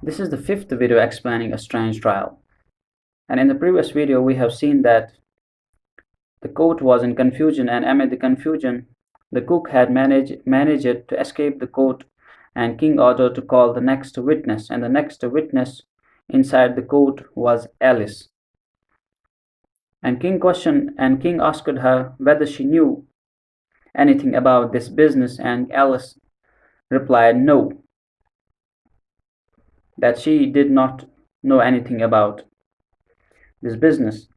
This is the fifth video explaining a strange trial. And in the previous video, we have seen that the court was in confusion, and amid the confusion, the cook had managed to escape the court, and King ordered to call the next witness, and the next witness inside the court was Alice. And King asked her whether she knew anything about this business, and Alice replied no, that she did not know anything about this business.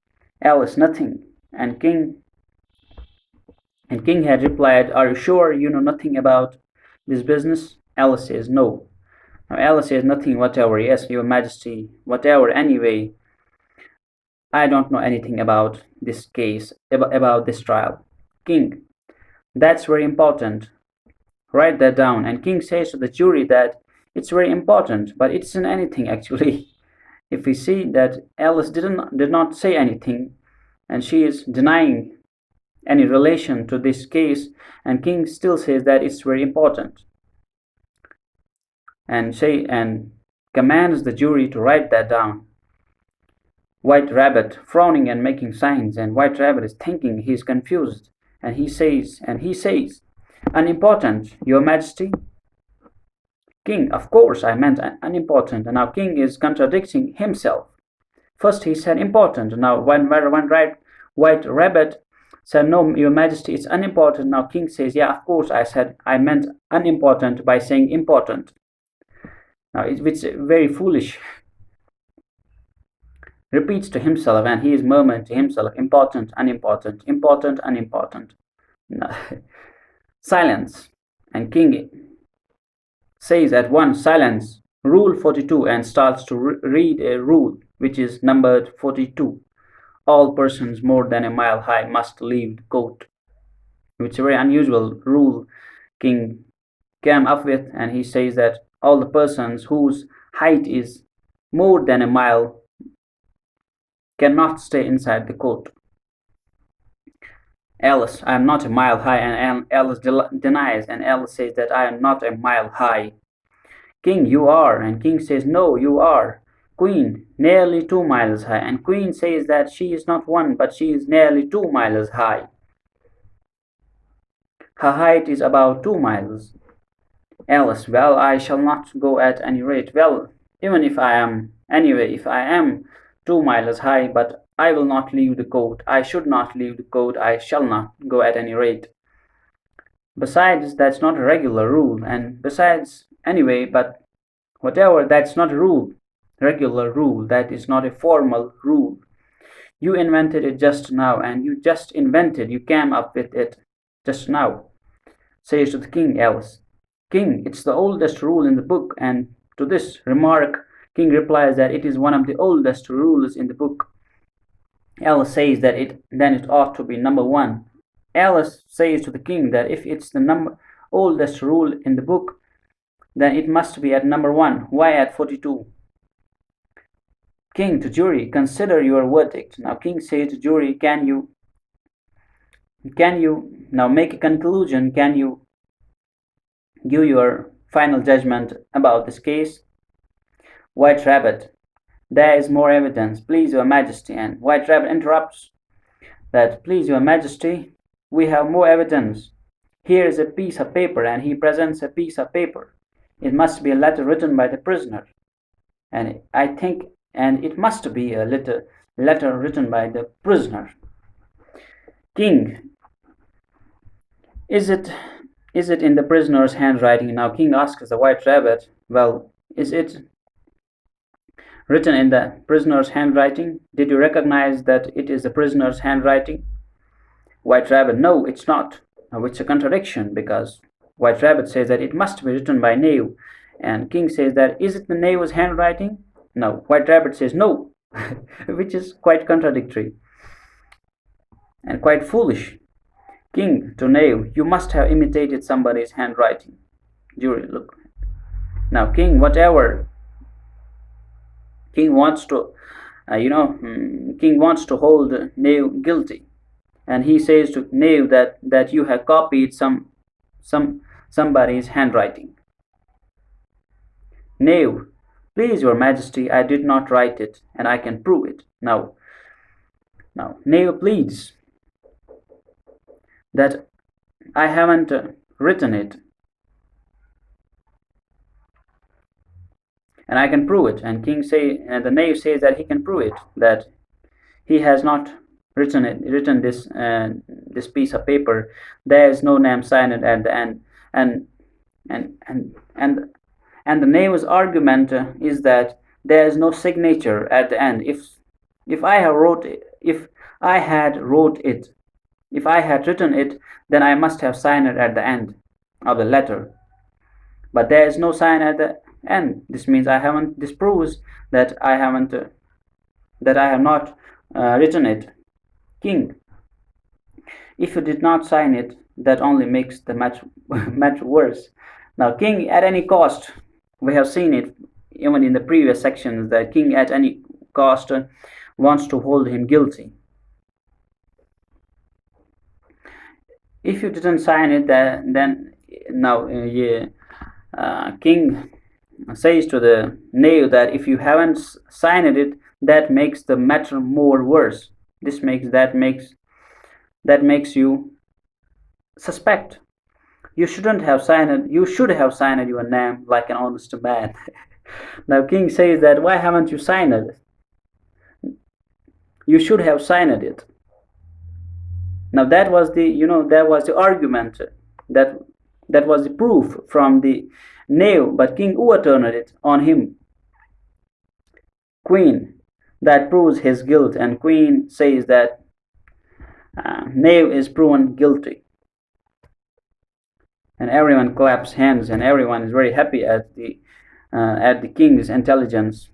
Alice, nothing. And King had replied, "Are you sure you know nothing about this business?" Alice says, "No." Now Alice says, "Nothing whatever." "Yes, your majesty, whatever. Anyway, I don't know anything about this case, about this trial." "King, that's very important. Write that down." And King says to the jury that it's very important, but it isn't anything actually. If we see that Alice did not say anything, and she is denying any relation to this case, and King still says that it's very important, and commands the jury to write that down. White Rabbit frowning and making signs, and White Rabbit is thinking, he's confused, and he says, "Unimportant, your majesty." "King, of course I meant unimportant." And now King is contradicting himself. First he said important, now when White Rabbit said, "No, your majesty, it's unimportant." Now King says, "Yeah, of course I meant unimportant by saying important." Now it's very foolish. Repeats to himself, and he is murmuring to himself, important, unimportant, important, unimportant. No. Silence. And King says at once, "Silence, rule 42," and starts to read a rule which is numbered 42. "All persons more than a mile high must leave the court," which is a very unusual rule King came up with, and he says that all the persons whose height is more than a mile cannot stay inside the court. "Alice, I am not a mile high," and Alice denies, and Alice says that "I am not a mile high." "King, you are." And King says, "No, you are." "Queen, nearly 2 miles high." And Queen says that she is not 1, but she is nearly 2 miles high. Her height is about 2 miles. Alice, "Well, I shall not go at any rate." "Well, even if I am 2 miles high, but I will not leave the court. I should not leave the court. I shall not go at any rate. Besides, that's not a regular rule, and besides, anyway, but whatever, that's not a rule, regular rule, that is not a formal rule. You invented it just now, and you came up with it just now," says to the King Alice. "King, it's the oldest rule in the book." And to this remark, King replies that it is one of the oldest rules in the book. Alice says that it ought to be number 1. Alice says to the King that if it's the oldest rule in the book, then it must be at number 1. Why at 42? King to jury, "Consider your verdict." Now King says to jury, can you now make a conclusion? Can you give your final judgment about this case? White Rabbit, "There is more evidence, please your majesty." And White Rabbit interrupts that, "Please your majesty, we have more evidence. Here is a piece of paper," and he presents a piece of paper. "It must be a letter written by the prisoner." And it must be a letter written by the prisoner. "King, is it in the prisoner's handwriting?" Now King asks the White Rabbit, "Well, is it written in the prisoner's handwriting? Did you recognize that it is the prisoner's handwriting?" White Rabbit, "No, it's not." Now it's a contradiction, because White Rabbit says that it must be written by knave, and King says that is it the knave's handwriting? No, White Rabbit says no, which is quite contradictory and quite foolish. King to knave, "You must have imitated somebody's handwriting." Jury, look. Now King, whatever. King wants to hold knave guilty, and he says to knave that you have copied somebody's handwriting. Knave, Please, your majesty, I did not write it, and I can prove it. Now, knave pleads that I haven't written it, and I can prove it. And the knave says that he can prove it, that he has not written this piece of paper. There is no name signed at the end, and and and and and the knave's argument is that there is no signature at the end. If I have wrote it, if I had wrote it, if I had written it, then I must have signed it at the end of the letter. But there is no sign at the end. This means I haven't. This proves that I haven't. That I have not written it. King, if you did not sign it, that only makes the match worse. Now, king at any cost, we have seen it even in the previous sections, that king at any cost wants to hold him guilty. If you didn't sign it, then now king says to the knave that if you haven't signed it, that makes the matter more worse. That makes you suspect. You shouldn't have signed it. You should have signed your name like an honest man. Now king says that why haven't you signed it? You should have signed it. Now that was the argument, that was the proof from the knave, but king overturned it on him. Queen, that proves his guilt, and queen says that knave is proven guilty. And everyone claps hands, and everyone is very happy at the king's intelligence.